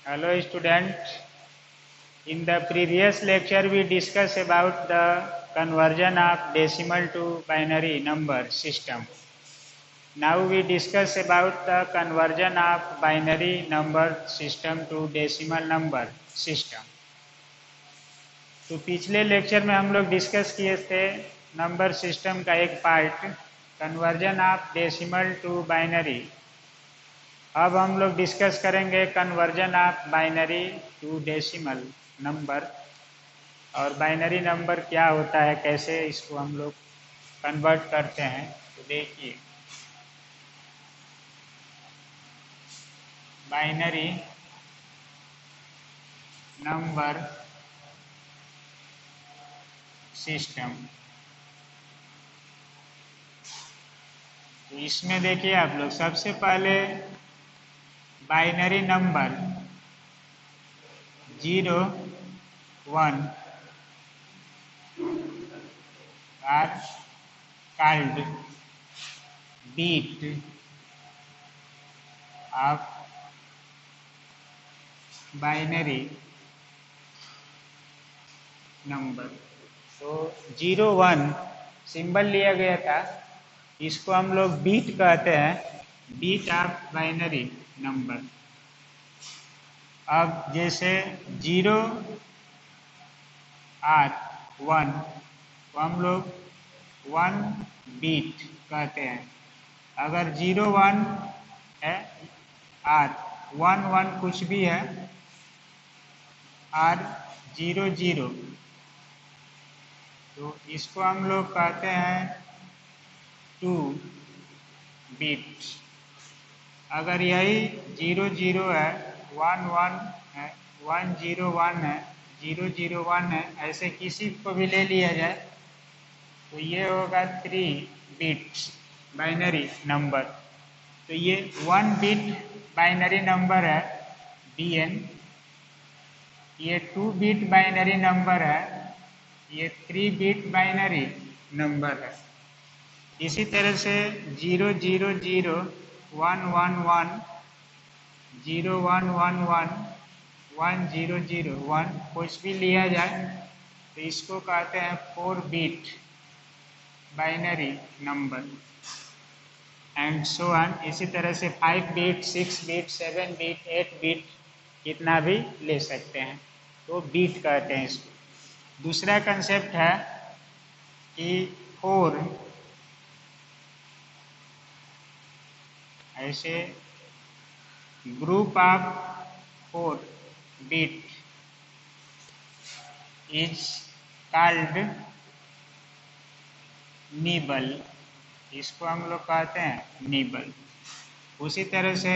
Hello student. In the previous lecture we discussed about the conversion of decimal to binary number system. Now we discuss about the conversion of binary number system to decimal number system. तो पिछले lecture में हम लोग discuss किए थे number system का एक part conversion of decimal to binary. अब हम लोग डिस्कस करेंगे conversion of binary to decimal number और बाइनरी नंबर क्या होता है, कैसे इसको हम लोग कन्वर्ट करते हैं। तो देखिए बाइनरी नंबर सिस्टम, तो इसमें देखिए आप लोग सबसे पहले binary number 0 1 are called bit of binary number. तो 0 1 सिंबल लिया गया था, इसको हम लोग बीट कहते हैं, बीट ऑफ बाइनरी नंबर। अब जैसे 0 आर 1 तो हम लोग 1 बीट कहते हैं। अगर 0 1 है आर 1 1 कुछ भी है आर 0 0 तो इसको हम लोग कहते हैं 2 बीट। अगर यही 0 0 है 1 1 है 1 0 1 है 0 0 1 है, ऐसे किसी को भी ले लिया जाए तो ये होगा 3 बिट्स बाइनरी नंबर। तो ये 1 बिट बाइनरी नंबर है BN, ये 2 बिट बाइनरी नंबर है, ये 3 बिट बाइनरी नंबर है। इसी तरह से 0 0 0 1 1 1 0 1 1 1 1 0 0 1 कुछ भी लिया जाए तो इसको कहते हैं 4 bit binary number and so on. इसी तरह से 5 बिट 6 बिट 7 बिट 8 बिट कितना भी ले सकते हैं, तो बीट कहते हैं इसको। दूसरा कंसेप्ट है कि 4 ऐसे group of 4 bit is called nibble, इसको हम लोग कहते हैं निबल। उसी तरह से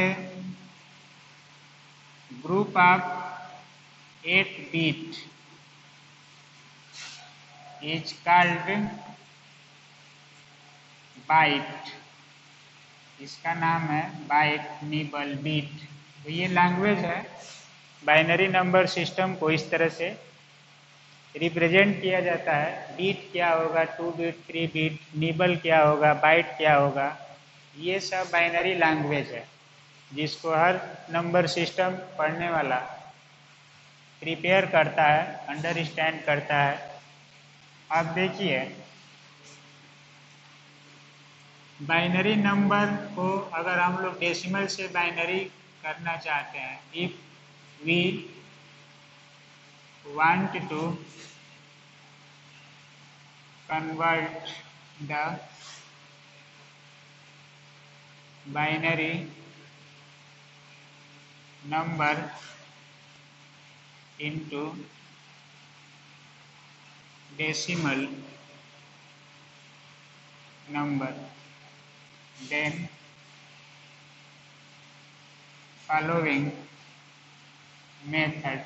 group of 8 bit is called byte, इसका नाम है बाइट निबल बीट। तो ये लैंग्वेज है। बाइनरी नंबर सिस्टम को इस तरह से रिप्रेजेंट किया जाता है। बीट क्या होगा, 2 बिट 3 बिट, निबल क्या होगा, बाइट क्या होगा, ये सब बाइनरी लैंग्वेज है जिसको हर नंबर सिस्टम पढ़ने वाला प्रिपेयर करता है, अंडरस्टैंड करता है। अब देखिए बाइनरी नंबर को अगर हम लोग डेसिमल से बाइनरी करना चाहते हैं, if we want to convert the binary number into decimal number, then following method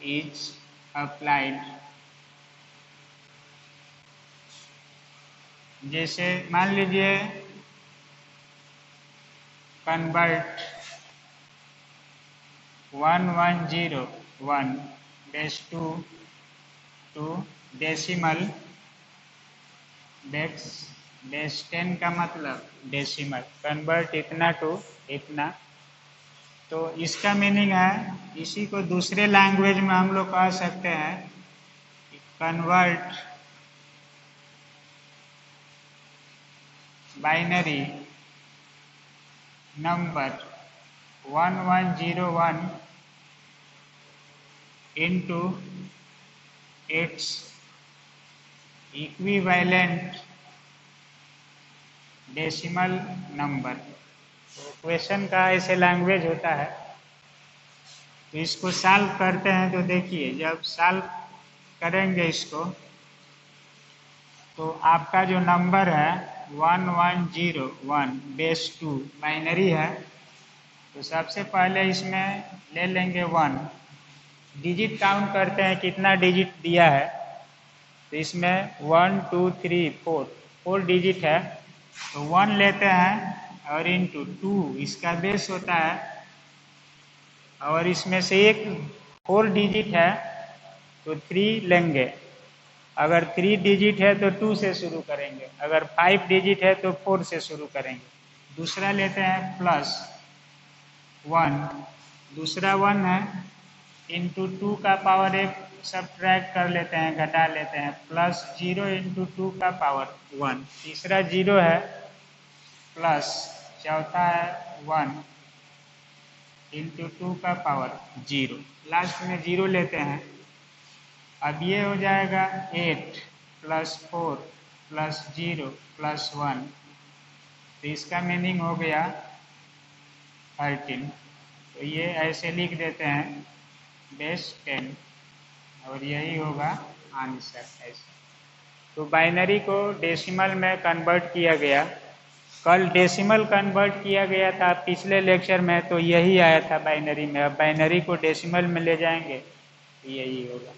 is applied। जैसे मान लीजिए convert 1101 dash 2 to decimal, that's base 10 का मतलब डेसिमल, कन्वर्ट इतना टू इतना। तो इसका मीनिंग है, इसी को दूसरे लैंग्वेज में हम लोग कह सकते हैं convert binary number 1101 into its equivalent decimal number. तो क्वेश्चन का ऐसे लैंग्वेज होता है। तो इसको सॉल्व करते हैं तो देखिए, जब सॉल्व करेंगे इसको तो आपका जो नंबर है 1101 बेस 2 बाइनरी है। तो सबसे पहले इसमें ले लेंगे 1, डिजिट काउंट करते हैं कितना डिजिट दिया है। तो इसमें 1 2 3 4 डिजिट है। तो 1 लेते हैं और इंटू 2 इसका बेस होता है, और इसमें से एक 4 डिजिट है तो 3 लेंगे। अगर 3 डिजिट है तो 2 से शुरू करेंगे, अगर 5 डिजिट है तो 4 से शुरू करेंगे। दूसरा लेते हैं प्लस 1, दूसरा 1 है, इंटू 2 का पावर एक सब्ट्रैक्ट कर लेते हैं, घटा लेते हैं, प्लस 0 इंटू 2 का पावर 1। तीसरा 0 है, प्लस चौथा है 1 इंटू 2 का पावर 0, लास्ट में 0 लेते हैं। अब ये हो जाएगा 8 प्लस 4 प्लस 0 प्लस 1। तो इसका मीनिंग हो गया 13। तो ये ऐसे लिख देते हैं बेस 10, और यही होगा आंसर ऐसे। तो बाइनरी को डेसिमल में कन्वर्ट किया गया। कल डेसिमल कन्वर्ट किया गया था पिछले लेक्चर में, तो यही आया था बाइनरी में। अब बाइनरी को डेसिमल में ले जाएंगे तो यही होगा।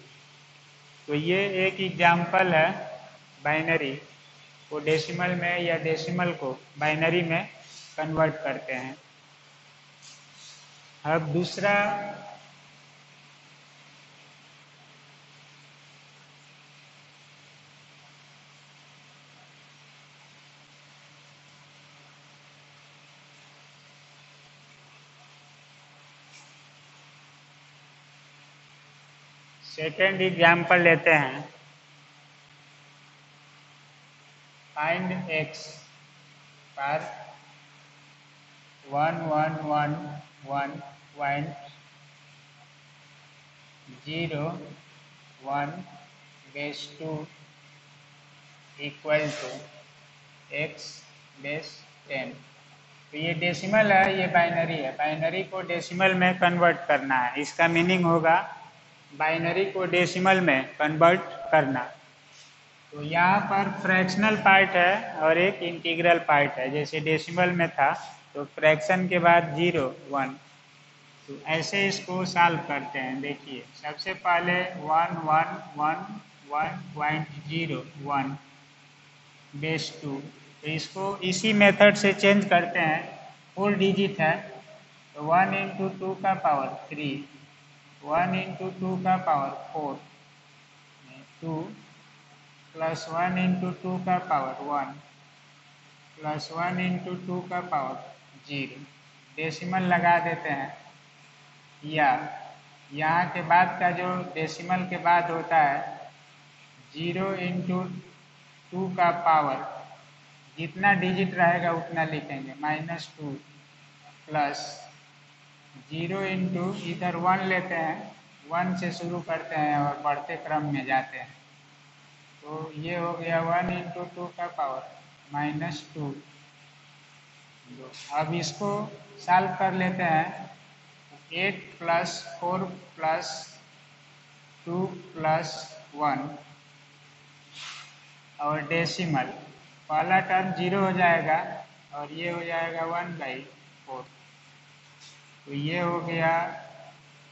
तो ये एक एग्जाम्पल है, बाइनरी को डेसिमल में या डेसिमल को बाइनरी में कन्वर्ट करते हैं। अब दूसरा सेकेंड एग्जाम्पल लेते हैं। फाइंड x पर 1111.0 1 base 2 equal to x base 10। तो ये डेसिमल है, ये बाइनरी है। बाइनरी को डेसिमल में कन्वर्ट करना है, इसका मीनिंग होगा बाइनरी को डेसिमल में कन्वर्ट करना। तो यहाँ पर फ्रैक्शनल पार्ट है और एक इंटीग्रल पार्ट है। जैसे डेसिमल में था तो फ्रैक्शन के बाद 0 1। तो ऐसे इसको सॉल्व करते हैं। देखिए, सबसे पहले 1111.01 बेस 2। तो इसको इसी मेथड से चेंज करते हैं। 4 डिजिट है तो 1 इंटू 2 का पावर 3, 1 इंटू 2 का पावर 4, 2 प्लस 1 इंटू 2 का पावर 1 प्लस 1 इंटू 2 का पावर 0। डेसिमल लगा देते हैं, या यहाँ के बाद का जो डेसिमल के बाद होता है 0 इंटू 2 का पावर, जितना डिजिट रहेगा उतना लिखेंगे, -2 प्लस 0 इंटू इधर 1 लेते हैं, 1 से शुरू करते हैं और बढ़ते क्रम में जाते हैं। तो ये हो गया 1 इंटू 2 का पावर -2। अब इसको सॉल्व कर लेते हैं। 8 प्लस 4 प्लस 2 प्लस 1 और डेसिमल, पहला टर्म 0 हो जाएगा और ये हो जाएगा 1/4। तो ये हो गया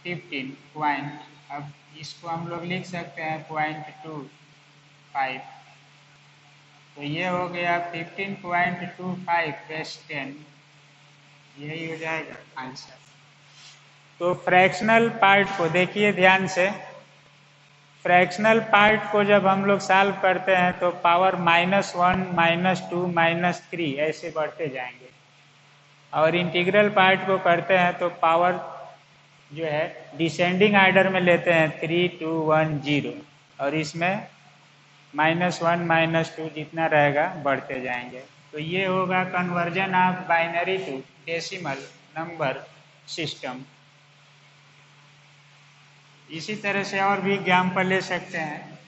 15 पॉइंट। अब इसको हम लोग लिख सकते हैं 0.25। तो ये हो गया 15.25 बेस 10, यही हो जाएगा आंसर। तो फ्रैक्शनल पार्ट को देखिए ध्यान से। फ्रैक्शनल पार्ट को जब हम लोग सॉल्व करते हैं तो पावर -1, -2, -3 ऐसे बढ़ते जाएंगे, और इंटीग्रल पार्ट को करते हैं तो पावर जो है डिसेंडिंग आर्डर में लेते हैं 3, 2, 1, 0, और इसमें -1, -2 जितना रहेगा बढ़ते जाएंगे। तो ये होगा conversion of binary to decimal number system. इसी तरह से और भी एग्जाम्पल ले सकते हैं।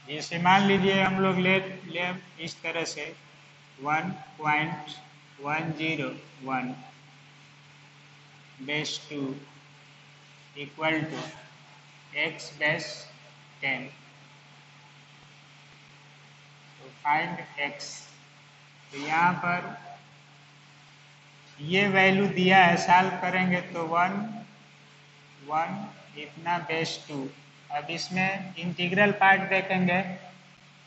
जैसे मान लीजिए हम लोग ले इस तरह से 1.101 base 2 equal to x base 10। तो फाइंड x। तो यहाँ पर ये वैल्यू दिया है, सॉल्व करेंगे तो 1 इतना बेस 2। अब इसमें इंटीग्रल पार्ट देखेंगे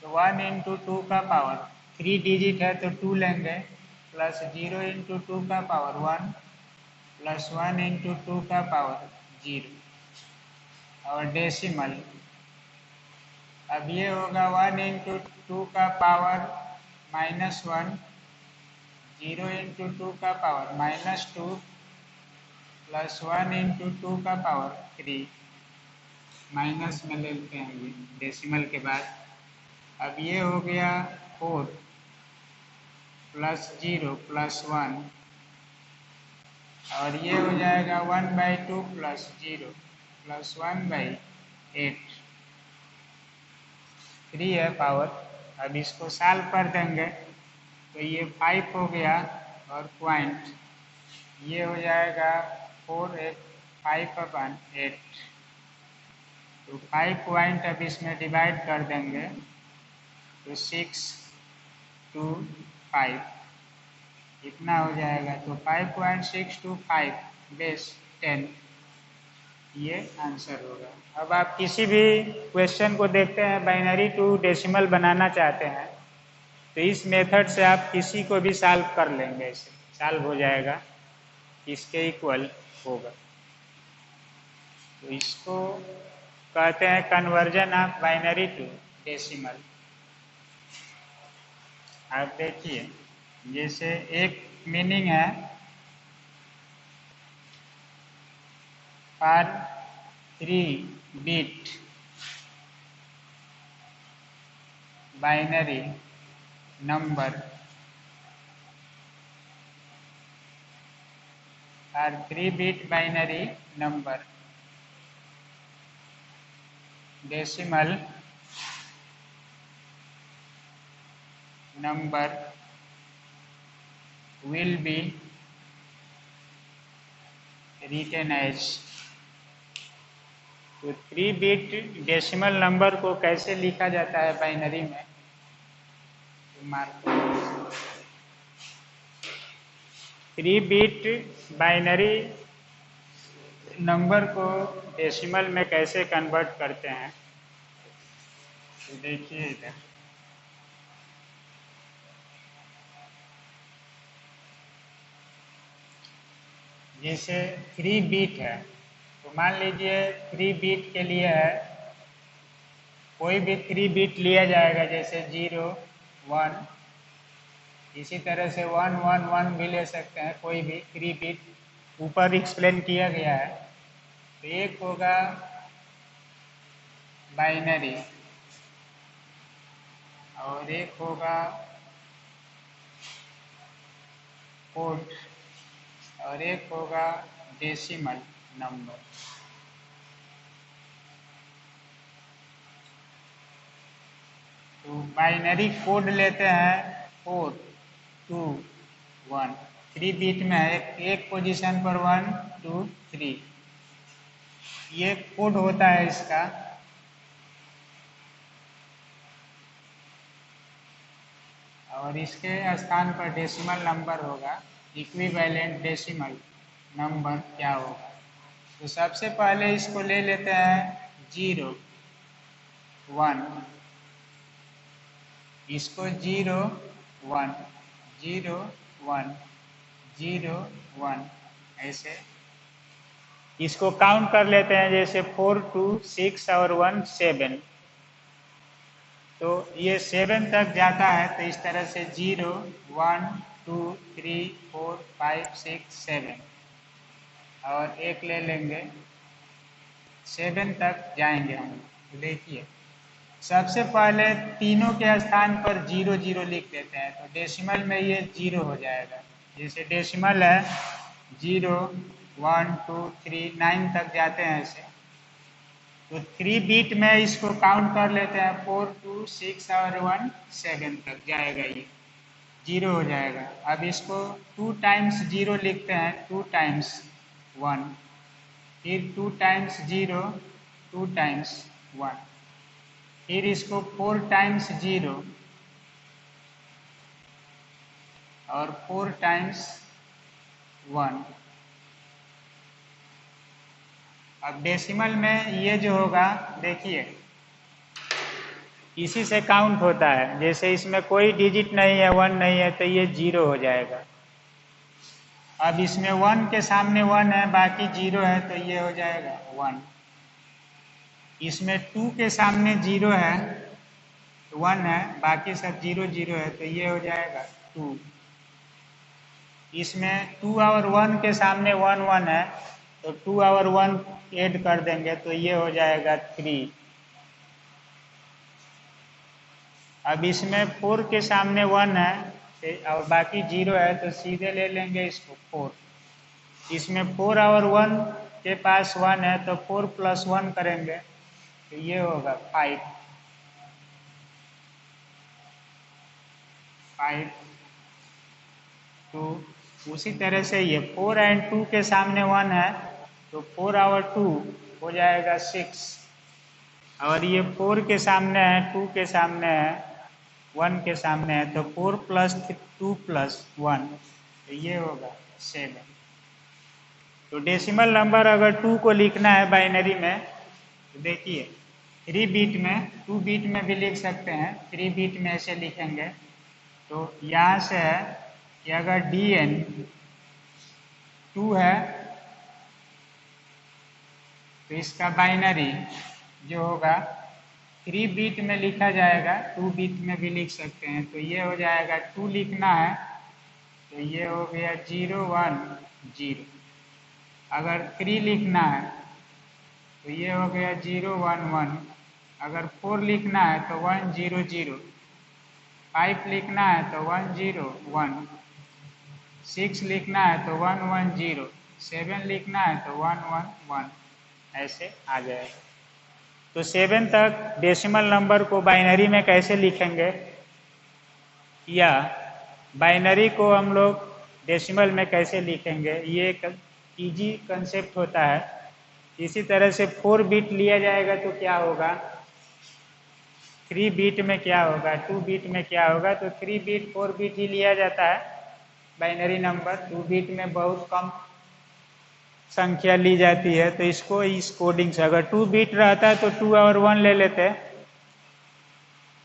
तो 1 × 2 का पावर 3 डिजिट है तो 2 लेंगे, प्लस 0 × 2 का पावर 1 प्लस 1 × 2 का पावर 0 और डेसिमल। अब ये होगा 1 × 2 का पावर -1, 0 × 2 का पावर -2 प्लस 1 × 2 का पावर 3, माइनस में लेते हैं ये डेसिमल के बाद। अब ये हो गया 4 प्लस 0 प्लस 1, और ये हो जाएगा 1/2 प्लस 0 प्लस 1/8, 3 है पावर। अब इसको सॉल्व कर देंगे तो ये 5 हो गया, और पॉइंट ये हो जाएगा 4/5/8। तो 5 पॉइंट अब इसमें डिवाइड कर देंगे तो 6, 2, 5 इतना हो जाएगा। तो 5.625 बेस 10 ये आंसर होगा। अब आप किसी भी क्वेश्चन को देखते हैं बाइनरी टू डेसिमल बनाना चाहते हैं तो इस मेथड से आप किसी को भी सॉल्व कर लेंगे, इसे सॉल्व हो जाएगा, इसके इक्वल होगा। तो इसको कहते हैं conversion of binary to decimal. आप देखिए, जैसे एक मीनिंग है for 3 bit binary number, for 3 bit binary number decimal number will be written as। तो 3 बिट डेसिमल नंबर को कैसे लिखा जाता है बाइनरी में, मार्क 3 बिट बाइनरी नंबर को डेसिमल में कैसे कन्वर्ट करते हैं। तो देखिए इधर जैसे 3 बिट है, तो मान लीजिए 3 बिट के लिए है, कोई भी 3 बिट लिया जाएगा, जैसे 0, 1, इसी तरह से 1, 1, 1 भी ले सकते हैं, कोई भी 3 बिट ऊपर एक्सप्लेन किया गया है। तो एक होगा बाइनरी और एक होगा कोड और एक होगा डेसिमल नंबर। तो बाइनरी कोड लेते हैं 4, 2, 1, 3 बिट में है, एक पोजीशन पर 1, 2, 3 ये कोड होता है इसका। और इसके स्थान पर डेसिमल नंबर होगा, इक्विवेलेंट डेसिमल नंबर क्या होगा। तो सबसे पहले इसको ले लेते हैं 0, 1, इसको 0 1 0 1 0 1 ऐसे इसको काउंट कर लेते हैं, जैसे 4 2 6 और 1 7, तो ये 7 तक जाता है। तो इस तरह से 0 1 2 3 4 5 6 7 और एक ले लेंगे, 7 तक जाएंगे हम। तो देखिए सबसे पहले तीनों के स्थान पर 0 0 लिख देते हैं, तो डेसिमल में ये 0 हो जाएगा। जैसे डेसिमल है 0 1 2 3 9 तक जाते हैं ऐसे, तो 3 बीट में इसको काउंट कर लेते हैं, 4 2 6 और 1 7 तक जाएगा, ये 0 हो जाएगा। अब इसको 2 टाइम्स 0 लिखते हैं, 2 टाइम्स 1, फिर 2 टाइम्स 0 2 टाइम्स 1, फिर इसको 4 टाइम्स 0 और 4 टाइम्स 1। अब डेसिमल में ये जो होगा देखिए इसी से काउंट होता है, जैसे इसमें कोई डिजिट नहीं है, 1 नहीं है, तो ये 0 हो जाएगा। अब इसमें 1 के सामने 1 है, बाकी 0 है, तो ये हो जाएगा 1। इसमें 2 के सामने 0 है, 1 है, बाकी सब 0 0 है, तो ये हो जाएगा 2। इसमें 2 और 1 के सामने 1 1 है, तो 2 और 1 ऐड कर देंगे, तो ये हो जाएगा 3। अब इसमें 4 के सामने 1 है और बाकी 0 है, तो सीधे ले लेंगे इसको 4। इसमें 4 और 1 के पास 1 है, तो 4 प्लस 1 करेंगे, तो ये होगा 5। तो उसी तरह से ये 4 एंड 2 के सामने 1 है, तो 4 और 2 हो जाएगा 6, और ये 4 के सामने है, 2 के सामने है, 1 के सामने है, तो 4 प्लस 2 प्लस 1, तो ये होगा 7। तो डेसिमल नंबर अगर 2 को लिखना है बाइनरी में, तो देखिए 3 बीट में, 2 बीट में भी लिख सकते हैं, 3 बीट में ऐसे लिखेंगे। तो यहाँ से है कि अगर DN 2 है, तो इसका बाइनरी जो होगा 3 बीट में लिखा जाएगा, 2 बीट में भी लिख सकते हैं। तो ये हो जाएगा 2 लिखना है, तो ये हो गया 0 1 0। अगर 3 लिखना है तो ये हो गया 0 1 1। अगर 4 लिखना है तो 1 0 0। 5 लिखना है तो 1 0 1। 6 लिखना है तो 1 1 0। 7 लिखना है तो 1 1 1, ऐसे आ जाएगा। तो 7 तक डेसिमल नंबर को बाइनरी में कैसे लिखेंगे, या बाइनरी को हम लोग डेसिमल में कैसे लिखेंगे, ये एक इजी कंसेप्ट होता है। इसी तरह से 4 बीट लिया जाएगा तो क्या होगा, 3 बीट में क्या होगा, 2 बीट में क्या होगा, तो 3 बीट 4 बीट ही लिया जाता है बाइनरी नंबर। 2 बीट में बहुत कम संख्या ली जाती है, तो इसको इस कोडिंग से, अगर 2 बीट रहता है तो 2 और 1 ले लेते,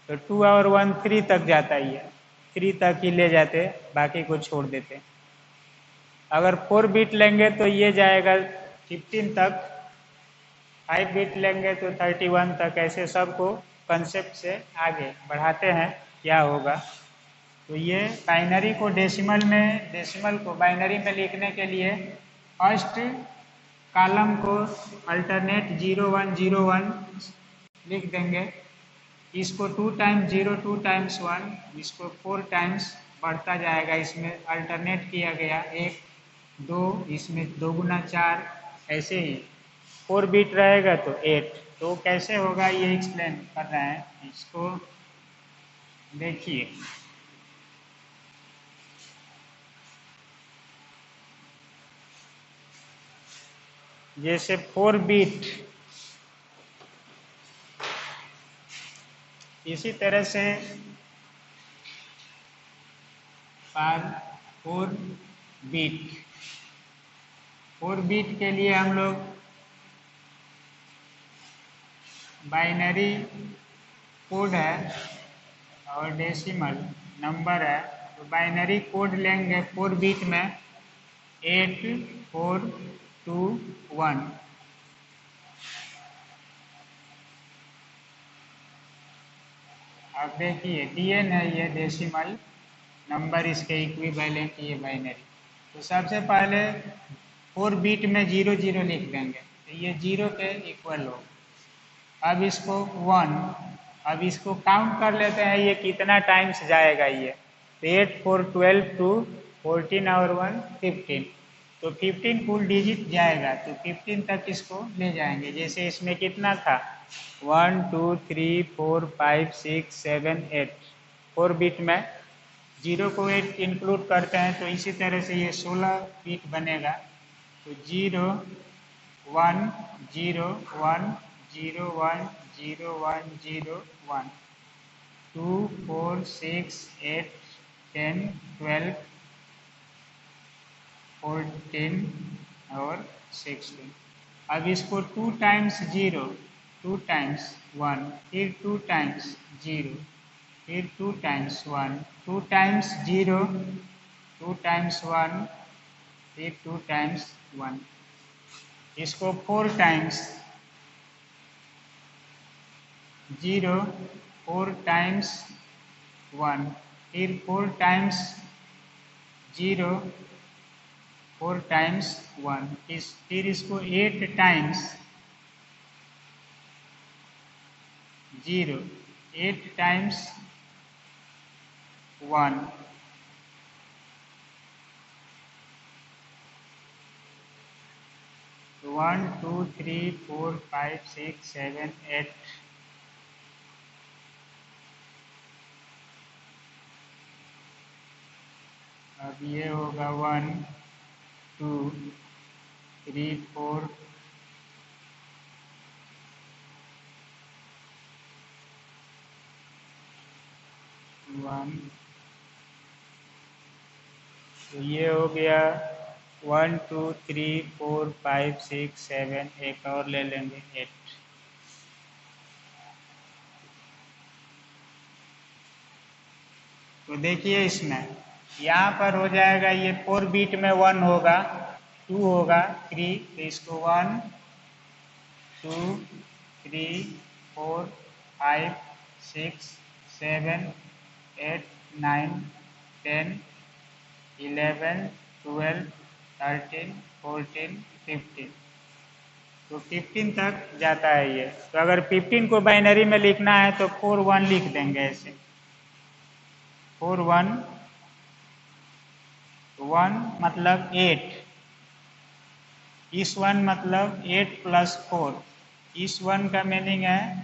तो 2 और 1 3 तक जाता ही है, 3 तक ही ले जाते, बाकी को छोड़ देते। अगर 4 बीट लेंगे तो ये जाएगा 15 तक, 5 बीट लेंगे तो 31 तक, ऐसे सबको कंसेप्ट से आगे बढ़ाते हैं क्या होगा। तो ये बाइनरी को डेसिमल में, डेसिमल को बाइनरी में लिखने के लिए फर्स्ट कॉलम को अल्टरनेट 0 1 0 1 लिख देंगे, इसको 2 टाइम्स 0 2 टाइम्स 1, इसको 4 टाइम्स बढ़ता जाएगा, इसमें अल्टरनेट किया गया 1 2, इसमें 2 गुना 4, ऐसे ही 4 बीट रहेगा तो 8। तो कैसे होगा ये एक्सप्लेन कर रहे हैं, इसको देखिए। जैसे 4 बीट, इसी तरह से 4 बीट, 4 बीट के लिए हम लोग बाइनरी कोड है, और डेसिमल नंबर है तो बाइनरी कोड लेंगे 4 बिट में 8421। अब देखिए DN है ये डेसिमल नंबर, इसके इक्विवेलेंट ये बाइनरी। तो सबसे पहले 4 बिट में 00 लिख देंगे तो ये 0 के इक्वल हो। अब इसको 1, अब इसको काउंट कर लेते हैं ये कितना टाइम्स जाएगा ये। तो 8 4 12 2 14 और 1 15, तो 15 फुल डिजिट जाएगा तो 15 तक इसको ले जाएंगे। जैसे इसमें कितना था 1 2 3 4 5 6 7 8, 4 बिट में 0 को 8 इंक्लूड करते हैं तो इसी तरह से ये 16 बिट बनेगा। तो 0 1 0 1 0 1 0 1 0 1 2 4 6 8 10 12 14 और 16। अब इसको 2 टाइम्स 0, 2 टाइम्स 1, फिर 2 टाइम्स 0, फिर 2 टाइम्स 1, 2 टाइम्स 0, 2 टाइम्स 1, फिर 2 टाइम्स 1। इसको 4 टाइम्स 0, 4 टाइम्स 1, फिर 4 टाइम्स 0, 4 टाइम्स 1, फिर इसको 8 टाइम्स 0, 8 टाइम्स 1, 1 2 3 4 5 6 7 8। अब ये होगा 1 2 3 4 1। तो ये हो गया 1 2 3 4 5 6 7, एक और ले लेंगे 8। तो देखिए इसमें यहाँ पर हो जाएगा ये 4 बिट में 1 होगा, 2 होगा, 3, तो इसको 1 2 3 4 5 6 7 8 9 10 11 12 13 14 15। तो 15 तक जाता है ये। तो अगर 15 को बाइनरी में लिखना है तो 4 1 लिख देंगे ऐसे, 4 1 1 मतलब 8, इस 1 मतलब 8 प्लस 4, इस 1 का मीनिंग है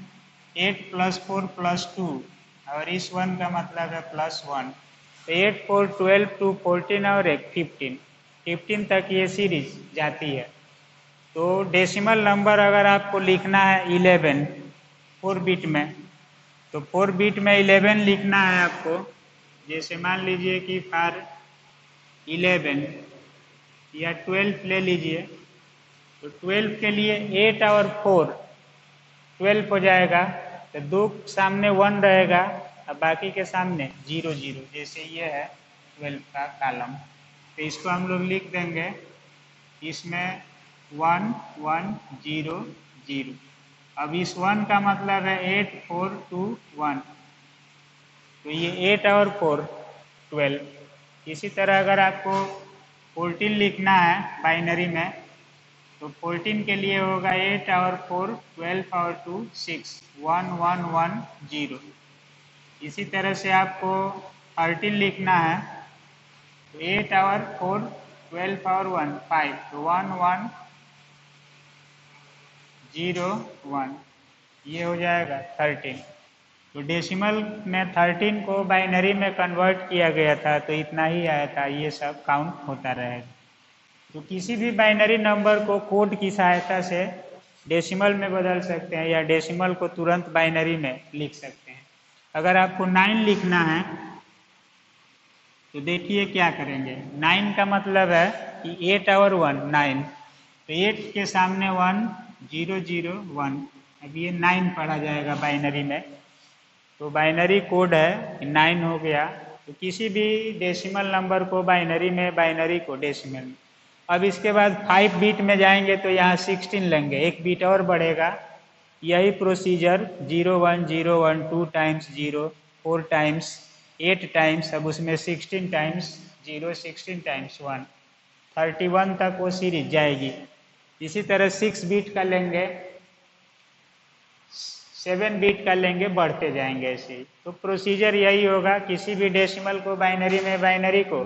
8 प्लस 4 प्लस 2, और इस 1 का मतलब है प्लस 1। तो 8 4 12 2 14 और एक 15, 15 तक ये सीरीज जाती है। तो डेसिमल नंबर अगर आपको लिखना है 11 4 बिट में, तो 4 बिट में 11 लिखना है आपको। जैसे मान लीजिए कि फॉर 11 या 12 ले लीजिए, तो 12 के लिए 8 और 4 12 हो जाएगा, तो 2 सामने 1 रहेगा और बाकी के सामने 0 0, जैसे ये है 12 का कॉलम। तो इसको हम लोग लिख देंगे, इसमें 1 1 0 0। अब इस 1 का मतलब है 8 4 2 1, तो ये 8 और 4 12। इसी तरह अगर आपको 14 लिखना है बाइनरी में, तो 14 के लिए होगा 8 और 4 12 और 2 6 1 1 1 0। इसी तरह से आपको 13 लिखना है, तो 8 और 4 12 और 1 5, तो 1 1 0 1, ये हो जाएगा 13। तो डेसिमल में 13 को बाइनरी में कन्वर्ट किया गया था, तो इतना ही आया था, ये सब काउंट होता रहेगा। तो किसी भी बाइनरी नंबर को कोड की सहायता से डेसिमल में बदल सकते हैं या डेसिमल को तुरंत बाइनरी में लिख सकते हैं। अगर आपको 9 लिखना है तो देखिए क्या करेंगे। 9 का मतलब है कि 8 और 1 9, तो 8 के सामने 1 0 0 1, अब ये 9 पढ़ा जाएगा बाइनरी में। तो बाइनरी कोड है 9 हो गया। तो किसी भी डेसिमल नंबर को बाइनरी में, बाइनरी को डेसिमल में। अब इसके बाद 5 बीट में जाएंगे तो यहाँ 16 लेंगे, एक बीट और बढ़ेगा। यही प्रोसीजर 0 1 0 1 2 टाइम्स 0, 4 टाइम्स, 8 टाइम्स, अब उसमें 16 टाइम्स 0, 16 टाइम्स 1, 31 तक वो सीरीज जाएगी। इसी तरह 6 बीट का लेंगे, 7 बीट का लेंगे, बढ़ते जाएंगे ऐसे ही। तो प्रोसीजर यही होगा, किसी भी डेसिमल को बाइनरी में, बाइनरी को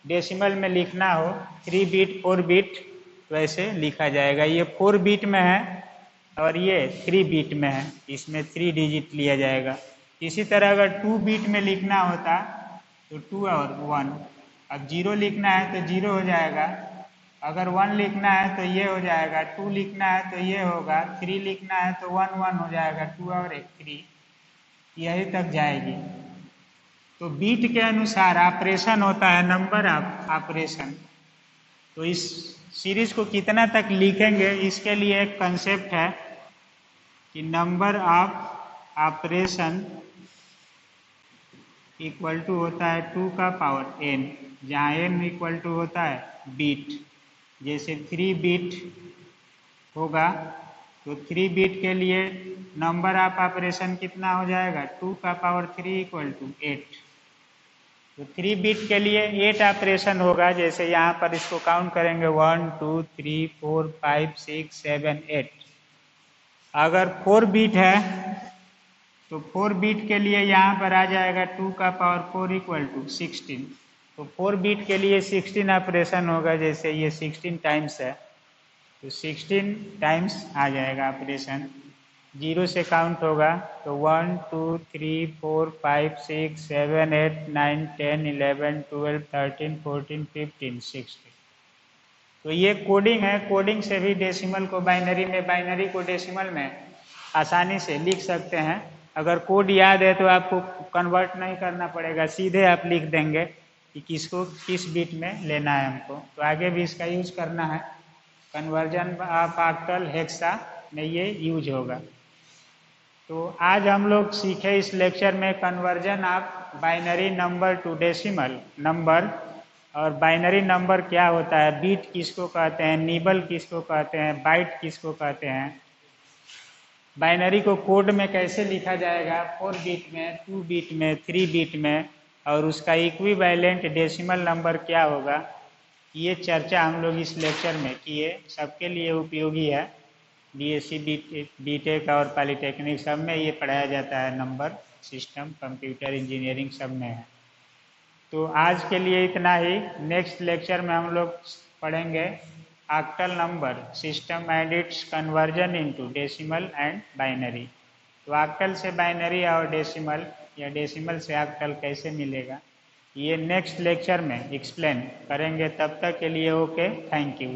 डेसिमल में लिखना हो 3 बीट 4 बीट वैसे लिखा जाएगा। ये 4 बीट में है और ये 3 बीट में है, इसमें 3 डिजिट लिया जाएगा। इसी तरह अगर 2 बीट में लिखना होता तो 2 और 1, अब 0 लिखना है तो 0 हो जाएगा, अगर 1 लिखना है तो ये हो जाएगा, 2 लिखना है तो ये होगा, 3 लिखना है तो 1 1 हो जाएगा, 2 और 1 3, यही तक जाएगी। तो बीट के अनुसार ऑपरेशन होता है, नंबर ऑपरेशन। तो इस सीरीज को कितना तक लिखेंगे इसके लिए एक कंसेप्ट है कि number of operation equal to होता है 2 का पावर n, जहाँ n इक्वल टू होता है बीट। जैसे 3 बीट होगा तो 3 बीट के लिए नंबर ऑफ ऑपरेशन कितना हो जाएगा, 2 का पावर 3 इक्वल टू 8। तो 3 बीट के लिए 8 ऑपरेशन होगा। जैसे यहाँ पर इसको काउंट करेंगे 1 2 3 4 5 6 7 8। अगर 4 बीट है तो 4 बीट के लिए यहाँ पर आ जाएगा 2 का पावर 4 इक्वल टू 16। तो 4 बीट के लिए 16 ऑपरेशन होगा। जैसे ये 16 टाइम्स है तो 16 टाइम्स आ जाएगा ऑपरेशन। 0 से काउंट होगा तो 1 2 3 4 5 6 7 8 9 10 11 12 13 14 15 16। तो ये कोडिंग है, कोडिंग से भी डेसिमल को बाइनरी में, बाइनरी को डेसिमल में आसानी से लिख सकते हैं। अगर कोड याद है तो आपको कन्वर्ट नहीं करना पड़ेगा, सीधे आप लिख देंगे कि किसको किस बीट में लेना है हमको। तो आगे भी इसका यूज करना है, कन्वर्जन ऑफ ऑक्टल हेक्सा में ये यूज होगा। तो आज हम लोग सीखे इस लेक्चर में conversion of binary number two decimal number, और बाइनरी नंबर क्या होता है, बीट किसको कहते हैं, निबल किसको कहते हैं, बाइट किसको कहते हैं, बाइनरी को कोड में कैसे लिखा जाएगा, 4 बीट में, 2 बीट में, 3 बीट में, और उसका इक्विवेलेंट डेसिमल नंबर क्या होगा, ये चर्चा हम लोग इस लेक्चर में किए। सबके लिए उपयोगी है। बीएससी बीटेक और पॉलिटेक्निक सब में ये पढ़ाया जाता है, नंबर सिस्टम, कंप्यूटर इंजीनियरिंग सब में है। तो आज के लिए इतना ही। नेक्स्ट लेक्चर में हम लोग पढ़ेंगे octal number system and it's conversion into decimal and binary. तो ऑक्टल से बाइनरी और डेसिमल, या डेसिमल से ऑक्टल कैसे मिलेगा, ये नेक्स्ट लेक्चर में एक्सप्लेन करेंगे। तब तक के लिए ओके, थैंक यू।